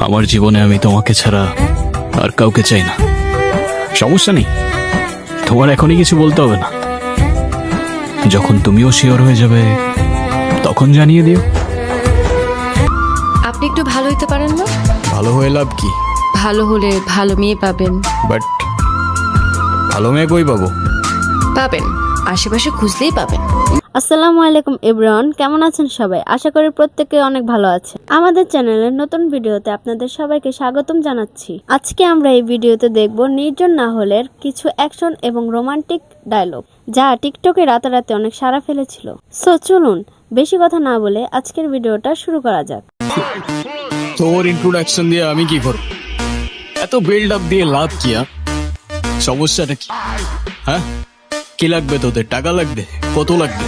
আমার জীবনে আমি তোমাকে ছাড়া আর কাউকে চাই না। সমস্যা নেই, তোমার এখনই কিছু বলতে হবে না। যখন তুমিও শিওর হয়ে যাবে তখন জানিয়ে দিও। আপনি একটু ভালো হইতে পারেন না? ভালো হয়ে লাভ কি? ভালো হলে ভালো মেয়ে পাবেন। বাট ভালো মেয়ে কই পাবো? পাবেন, আশেপাশে খুঁজলেই পাবেন। আসসালামু আলাইকুম এভরিওয়ান, কেমন আছেন সবাই? আশা করি প্রত্যেকে অনেক ভালো আছে। আমাদের চ্যানেলের নতুন ভিডিওতে আপনাদের সবাইকে স্বাগতম জানাচ্ছি। আজকে আমরা এই ভিডিওতে দেখব নির্জন না হলের কিছু অ্যাকশন এবং রোমান্টিক ডায়লগ, যা টিকটকে রাতারাতি অনেক সাড়া ফেলেছিল। সো চলুন বেশি কথা না বলে আজকের ভিডিওটা শুরু করা যাক। তোর ইন্ট্রোডাকশন দিয়ে আমি কি করব? এত বিল্ড আপ দিয়ে লাভ কি? সমস্যাটা কি? হ্যাঁ, কি লাগবে তোদের? টাকা লাগবে? কত লাগবে?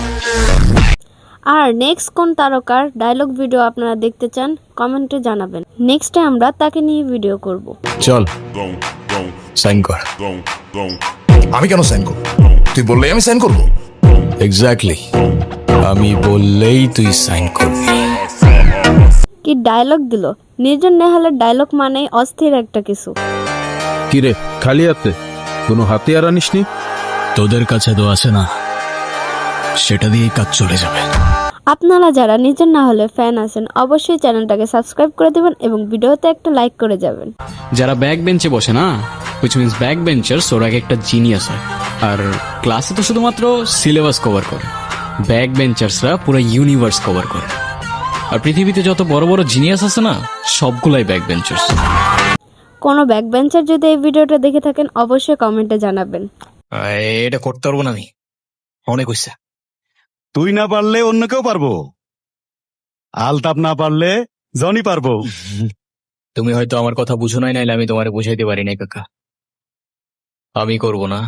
আর নেক্সট কোন তারকার ডায়লগ ভিডিও আপনারা দেখতে চান কমেন্টে জানাবেন। নেক্সটে আমরা তাকে নিয়ে ভিডিও করব। চল সাইন কর। আমি কেন সাইন করব? তুই বললেই আমি সাইন করব। এক্স্যাক্টলি, আমি বললেই তুই সাইন করবি। কি ডায়লগ দিল! নির্জন নেহালের ডায়লগ মানেই অস্থির একটা কিছু। কিরে খালি হাতে? কোনো হাতিয়ার আনিসনি? তোদের কাছে তো আছে না, সেটা দিয়েই কাজ চলে যাবে। আপনারা যারা নির্জন না হলে ফ্যান আছেন অবশ্যই চ্যানেলটাকে সাবস্ক্রাইব করে দিবেন এবং ভিডিওতে একটা লাইক করে যাবেন। যারা ব্যাক বেঞ্চে বসে না, হুইচ মিন্স ব্যাক বেঞ্চার্স, ওরা একটা জিনিয়াস হয়। আর ক্লাসে তো শুধুমাত্র সিলেবাস কভার করে, ব্যাক বেঞ্চার্সরা পুরো ইউনিভার্স কভার করে। আর পৃথিবীতে যত বড় বড় জিনিয়াস আছে না, সবগুলাই ব্যাক বেঞ্চার্স। কোনো ব্যাক বেঞ্চার যদি এই ভিডিওটা দেখে থাকেন অবশ্যই কমেন্টে জানাবেন। এটা করতে পারবো না আমি, অনেক হইছে। তুই না পারলে অন্য কেউ পারবো, আলতাপ না পারলে জনি পারবো। তুমি হয়তো আমার কথা বুঝো নাই, নাইলে আমি তোমারে বুঝাইতে পারি নাই কাকা। আমি করব না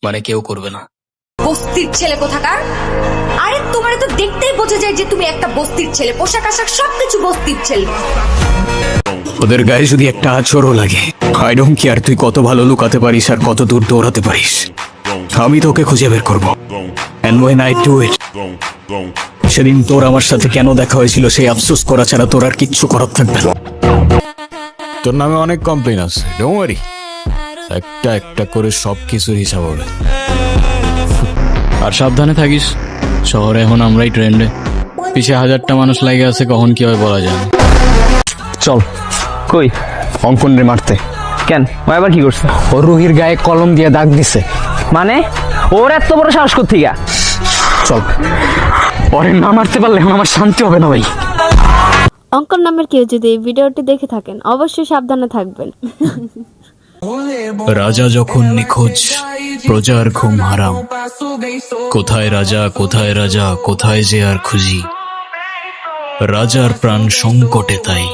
মানে কেউ করবে না। বস্তির ছেলে কোথাকার! আরে তোমারে তো দেখতেই বোঝা যায় যে তুমি একটা বস্তির ছেলে, পোশাক আশাক সবকিছু বস্তির ছেলে। ওদের গায়ে যদি একটা আঁচড়ও লাগে, আই ডোন্ট কেয়ার তুই কত ভালো লুকাতে পারিস আর কত দূর দৌড়াতে পারিস, আমি তোকে খুঁজে বের করবো। And when I do it, সেদিন তোর আমার সাথে কেন দেখা হয়েছিল সেই আফসোস করা ছাড়া তোর আর কিচ্ছু করার থাকবে না। তোর নামে অনেক কমপ্লেন আছে, ডোন্ট ওয়ারি, একটা একটা করে সবকিছুর হিসাব হবে। আর সাবধানে থাকিস, শহরে এখন আমরাই ট্রেন্ডে, পিছে হাজারটা মানুষ লাগে আছে, কখন কি হয় বলা যায় না। চল। কই? অঙ্কন রে মারতে। কেন? ও আবার কি করছে? ও রুহির গায়ে কলম দিয়ে দাগ দিছে। মানে ওর এত বড় সাহস কোত্থেকে? চল, ওরে না মারতে পারলে এখন আমার শান্তি হবে না ভাই। অঙ্কন নামের কেউ যদি এই ভিডিওটি দেখে থাকেন অবশ্যই সাবধানে থাকবেন। রাজা যখন নিখোঁজ, প্রজার ঘুম হারাম। কোথায় রাজা, কোথায় রাজা, কোথায় যে আর খুঁজি। রাজার প্রাণ সংকটে, তাই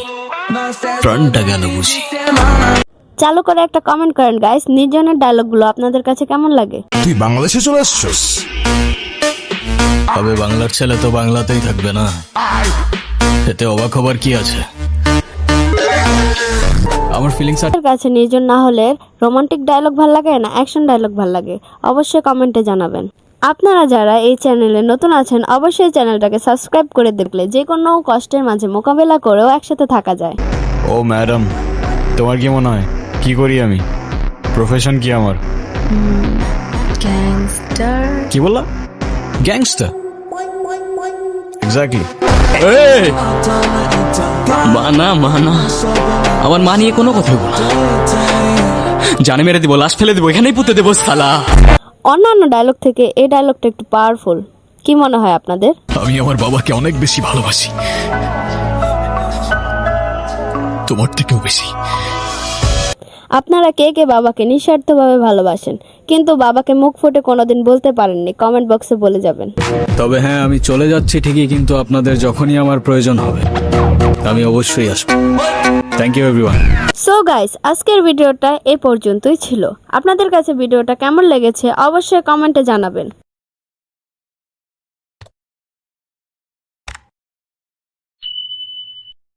প্রাণটা গেল বুঝি। চালু করে একটা কমেন্ট করেন গাইস, নির্জনের ডায়লগগুলো আপনাদের কাছে কেমন লাগে? তুই বাংলাদেশে চলে আসছিস? তবে বাংলার ছেলে তো বাংলাতেই থাকবে না, এতে অবাক হবার কি আছে? আমার ফিলিংস আপনাদের কাছে নির্জন না হলে রোমান্টিক ডায়লগ ভাল লাগে না অ্যাকশন ডায়লগ ভাল লাগে অবশ্যই কমেন্টে জানাবেন। আপনারা যারা এই চ্যানেলে নতুন আছেন অবশ্যই চ্যানেলটাকে সাবস্ক্রাইব করে দেখলে যে কোনো কষ্টের মাঝে মোকাবেলা করেও একসাথে থাকা যায়। ও ম্যাডাম, তোমার কি মনে হয় কি করি আমি? প্রফেশন কি আমার? গ্যাংস্টার। কি বললা? গ্যাংস্টার? এক্স্যাক্টলি। মানা মানা, আমার মা নিয়ে কোনো কথা বল, জানে মেরে দিব, লাশ ফেলে দিব, এখানেই পুঁতে দেবো শালা। অন্যান্য ডায়লগ থেকে এই ডায়লগটা একটু পাওয়ারফুল, কি মনে হয় আপনাদের? আমি আমার বাবাকে অনেক বেশি ভালোবাসি, তোমার থেকেও বেশি। আপনারা কে কে বাবাকে নিঃস্বার্থভাবে ভালোবাসেন কিন্তু বাবাকে মুখ ফুটে কোনোদিন বলতে পারেননি? কমেন্ট বক্সে বলে যাবেন। তবে হ্যাঁ, আমি চলে যাচ্ছি ঠিকই, কিন্তু আপনাদের যখনই আমার প্রয়োজন হবে আমি অবশ্যই আসবো। Thank you everyone. So guys, আজকের ভিডিওটা এই পর্যন্তই ছিল। আপনাদের কাছে ভিডিওটা কেমন লেগেছে অবশ্যই কমেন্টে জানাবেন।